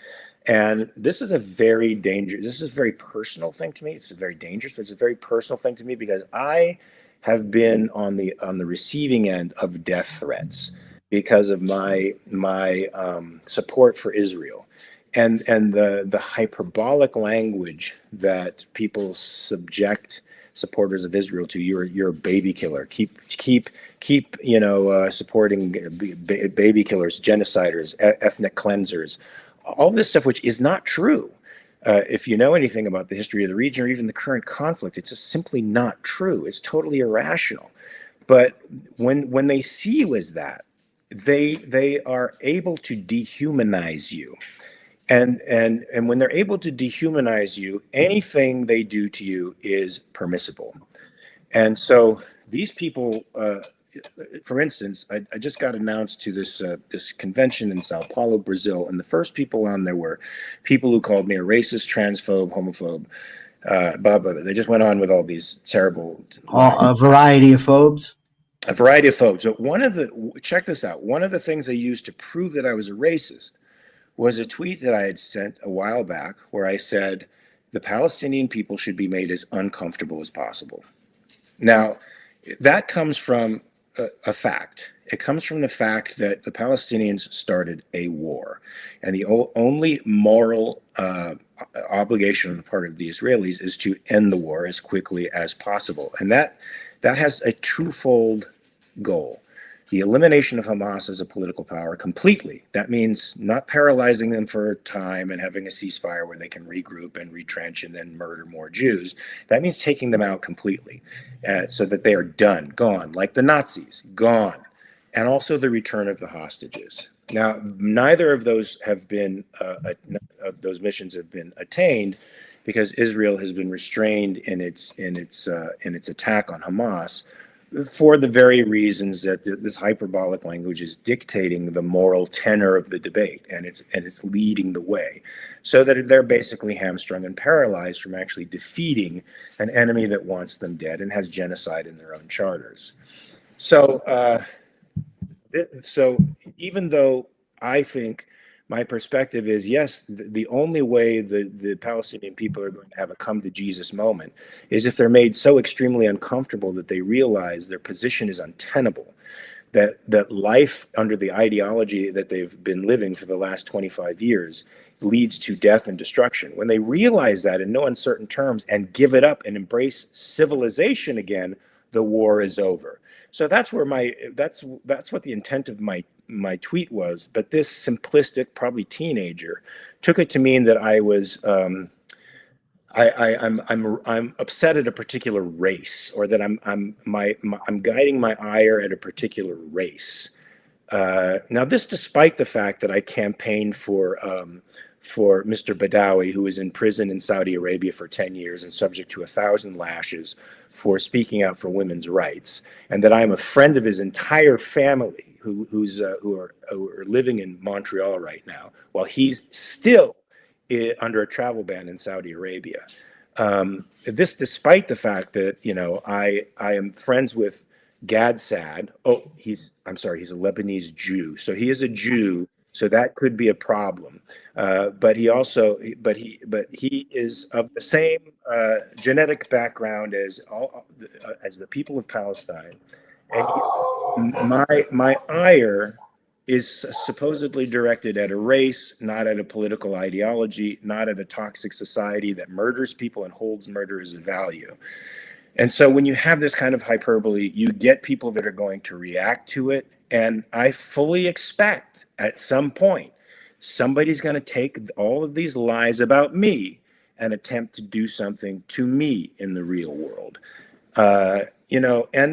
And this is a very dangerous, this is a very personal thing to me. It's a very dangerous, but it's a very personal thing to me because I have been on the receiving end of death threats because of my support for Israel. And the hyperbolic language that people subject supporters of Israel to, you're a baby killer. Keep supporting baby killers, genociders, ethnic cleansers, all this stuff, which is not true. If you know anything about the history of the region or even the current conflict, it's just simply not true. It's totally irrational. But when they see you as that, they are able to dehumanize you. And when they're able to dehumanize you, anything they do to you is permissible. And so these people, for instance, I just got announced to this convention in Sao Paulo, Brazil, and the first people on there were people who called me a racist, transphobe, homophobe, blah, blah, blah. They just went on with all these terrible... A variety of phobes? A variety of phobes. But check this out. One of the things I used to prove that I was a racist was a tweet that I had sent a while back where I said, the Palestinian people should be made as uncomfortable as possible. Now, that comes from a fact. It comes from the fact that the Palestinians started a war. And the only moral obligation on the part of the Israelis is to end the war as quickly as possible. And that has a twofold goal. The elimination of Hamas as a political power completely. That means not paralyzing them for a time and having a ceasefire where they can regroup and retrench and then murder more Jews. That means taking them out completely so that they are done, gone, like the Nazis, gone. And also the return of the hostages. Now, neither of those have been, of those missions have been attained because Israel has been restrained in its attack on Hamas, for the very reasons that this hyperbolic language is dictating the moral tenor of the debate, and it's leading the way, so that they're basically hamstrung and paralyzed from actually defeating an enemy that wants them dead and has genocide in their own charters. So even though I think my perspective is, yes, the only way the Palestinian people are going to have a come to Jesus moment is if they're made so extremely uncomfortable that they realize their position is untenable, that life under the ideology that they've been living for the last 25 years leads to death and destruction. When they realize that in no uncertain terms and give it up and embrace civilization again, the war is over. So that's where that's what the intent of my tweet was. But this simplistic, probably teenager, took it to mean that I was I'm upset at a particular race, or that I'm guiding my ire at a particular race. Now, this despite the fact that I campaigned for Mr. Badawi, who is in prison in Saudi Arabia for 10 years and subject to 1,000 lashes for speaking out for women's rights, and that I'm a friend of his entire family who are living in Montreal right now, while he's still under a travel ban in Saudi Arabia. This despite the fact that, I am friends with Gad Saad. Oh, he's a Lebanese Jew. So he is a Jew So that could be a problem. But he is of the same genetic background as the people of Palestine. And my ire is supposedly directed at a race, not at a political ideology, not at a toxic society that murders people and holds murder as a value. And so when you have this kind of hyperbole, you get people that are going to react to it. And I fully expect at some point, somebody's going to take all of these lies about me and attempt to do something to me in the real world. And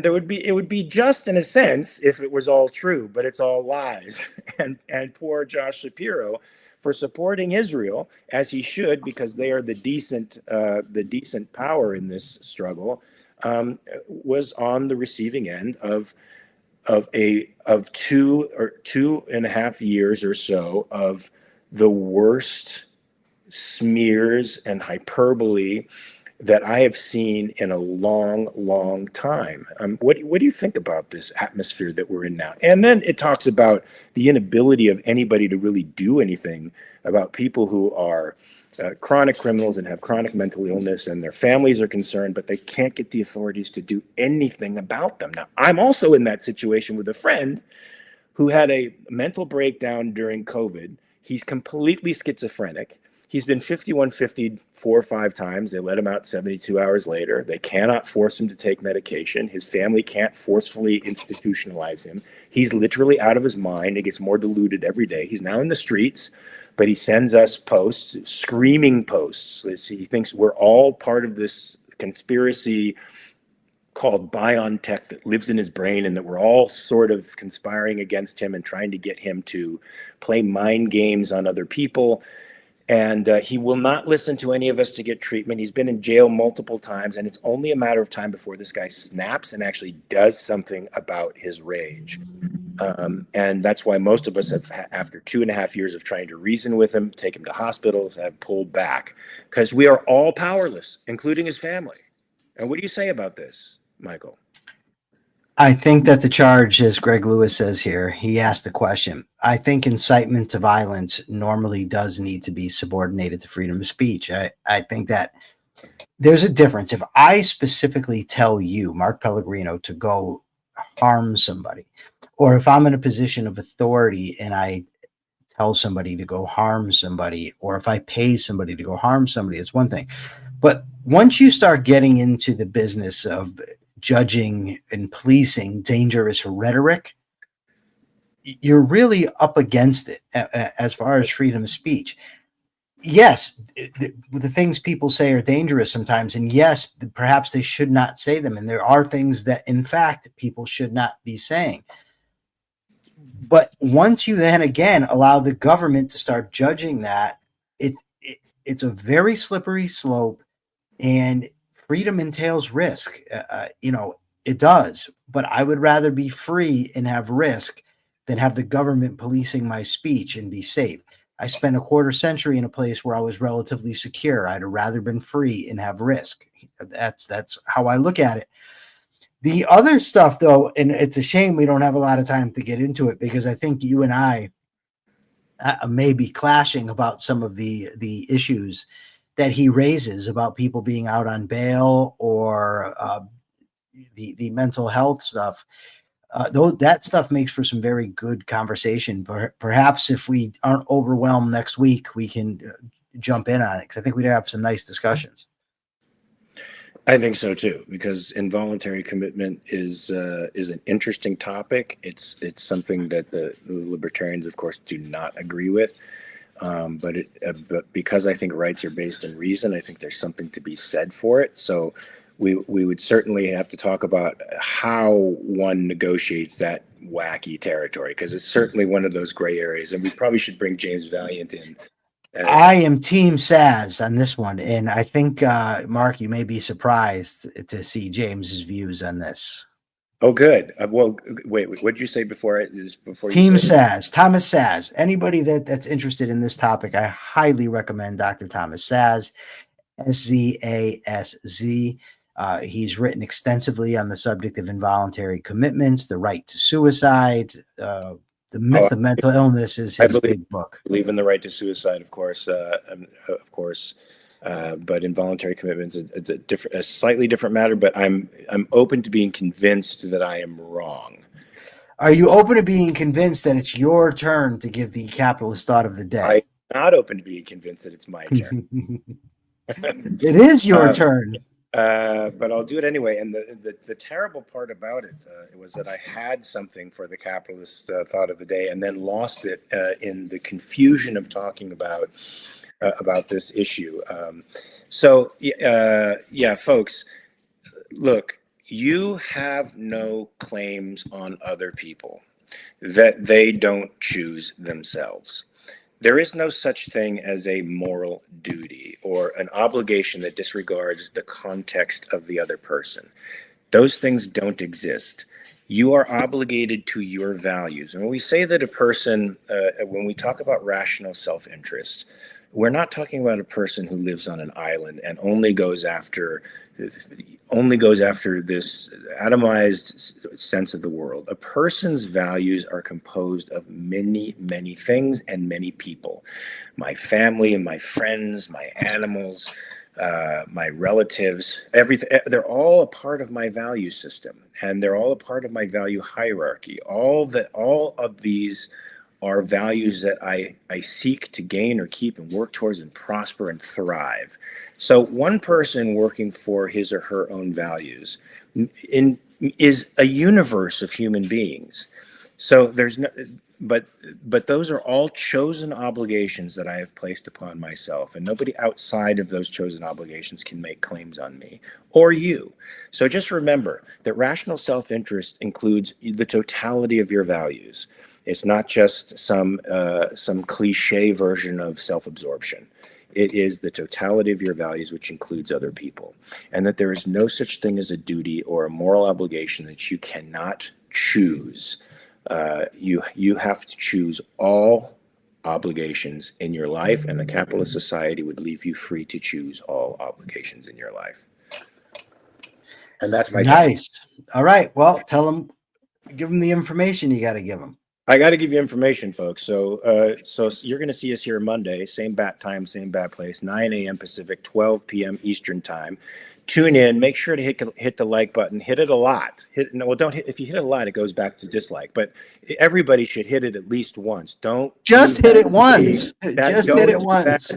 it would be just in a sense if it was all true, but it's all lies. And poor Josh Shapiro for supporting Israel, as he should, because they are the decent power in this struggle, was on the receiving end of 2.5 years or so of the worst smears and hyperbole that I have seen in a long, long time. What do you think about this atmosphere that we're in now? And then it talks about the inability of anybody to really do anything about people who are chronic criminals and have chronic mental illness, and their families are concerned, but they can't get the authorities to do anything about them. Now, I'm also in that situation with a friend who had a mental breakdown during COVID. He's completely schizophrenic. He's been 5150 4 or 5 times. They let him out 72 hours later. They cannot force him to take medication. His family can't forcefully institutionalize him. He's literally out of his mind. He gets more deluded every day. He's now in the streets, but he sends us posts, screaming posts. He thinks we're all part of this conspiracy called BioNTech that lives in his brain, and that we're all sort of conspiring against him and trying to get him to play mind games on other people. And he will not listen to any of us to get treatment. He's been in jail multiple times, and it's only a matter of time before this guy snaps and actually does something about his rage. And that's why most of us have, after 2.5 years of trying to reason with him, take him to hospitals, have pulled back, because we are all powerless, including his family. And what do you say about this, Michael? I think that the charge, as Greg Lewis says here, he asked the question. I think incitement to violence normally does need to be subordinated to freedom of speech. I think that there's a difference. If I specifically tell you, Mark Pellegrino, to go harm somebody, or if I'm in a position of authority and I tell somebody to go harm somebody, or if I pay somebody to go harm somebody, it's one thing. But once you start getting into the business of judging and policing dangerous rhetoric, you're really up against it as far as freedom of speech. Yes, the things people say are dangerous sometimes, and yes, perhaps they should not say them, and there are things that, in fact, people should not be saying. But once you then again allow the government to start judging that, it's a very slippery slope, and freedom entails risk. It does, but I would rather be free and have risk than have the government policing my speech and be safe. I spent a quarter century in a place where I was relatively secure. I'd have rather been free and have risk. That's how I look at it. The other stuff, though, and it's a shame we don't have a lot of time to get into it, because I think you and I may be clashing about some of the issues that he raises about people being out on bail, or the mental health stuff. Though that stuff makes for some very good conversation. Perhaps if we aren't overwhelmed next week, we can jump in on it, because I think we'd have some nice discussions. I think so too, because involuntary commitment is an interesting topic. It's something that the libertarians, of course, do not agree with. But because I think rights are based in reason, I think there's something to be said for it. So we would certainly have to talk about how one negotiates that wacky territory, because it's certainly one of those gray areas. And we probably should bring James Valiant in. I am Team Saz on this one, and I think, Mark, you may be surprised to see James's views on this. Oh, good. Well, wait, what did you say before? Team Saz, Thomas Saz. Anybody that's interested in this topic, I highly recommend Dr. Thomas Saz, SZASZ. He's written extensively on the subject of involuntary commitments, the right to suicide, The Myth of Mental Illness is his big book. Believe in the right to suicide, of course, but involuntary commitments, it's a slightly different matter. But I'm open to being convinced that I am wrong. Are you open to being convinced that it's your turn to give the capitalist thought of the day? I'm not open to being convinced that it's my turn. It is your turn. But I'll do it anyway. And the terrible part about it was that I had something for the capitalist thought of the day and then lost it in the confusion of talking about this issue. Yeah, folks, look, you have no claims on other people that they don't choose themselves. There is no such thing as a moral duty or an obligation that disregards the context of the other person. Those things don't exist. You are obligated to your values. And when we say that a person, when we talk about rational self-interest, we're not talking about a person who lives on an island and only goes after this atomized sense of the world. A person's values are composed of many, many things and many people. My family and my friends, my animals, my relatives, everything. They're all a part of my value system, and they're all a part of my value hierarchy. All of these are values that I seek to gain or keep and work towards and prosper and thrive. So one person working for his or her own values is a universe of human beings. So there's no, but those are all chosen obligations that I have placed upon myself, and nobody outside of those chosen obligations can make claims on me or you. So just remember that rational self-interest includes the totality of your values. It's not just some cliche version of self-absorption. It is the totality of your values, which includes other people, and that there is no such thing as a duty or a moral obligation that you cannot choose. You have to choose all obligations in your life, and the capitalist society would leave you free to choose all obligations in your life. And that's my nice. All right. Well, give them the information you got to give them. I got to give you information, folks. So you're going to see us here Monday, same bat time, same bat place, 9 a.m. Pacific, 12 p.m. Eastern time. Tune in. Make sure to hit the like button. Hit it a lot. Don't hit. If you hit it a lot, it goes back to dislike. But everybody should hit it at least once. Don't just hit it once. Just hit it once.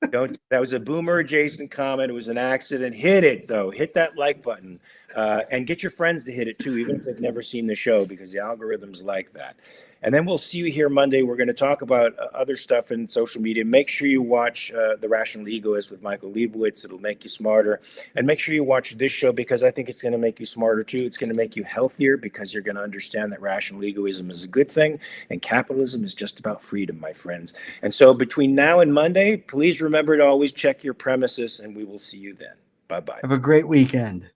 That was a boomer adjacent comment. It was an accident. Hit it though. Hit that like button. And get your friends to hit it too, even if they've never seen the show, because the algorithms like that. And then we'll see you here Monday. We're going to talk about other stuff in social media. Make sure you watch The Rational Egoist with Michael Liebowitz. It'll make you smarter. And make sure you watch this show, because I think it's going to make you smarter too. It's going to make you healthier, because you're going to understand that rational egoism is a good thing and capitalism is just about freedom, my friends. And so between now and Monday, please remember to always check your premises, and we will see you then. Bye-bye. Have a great weekend.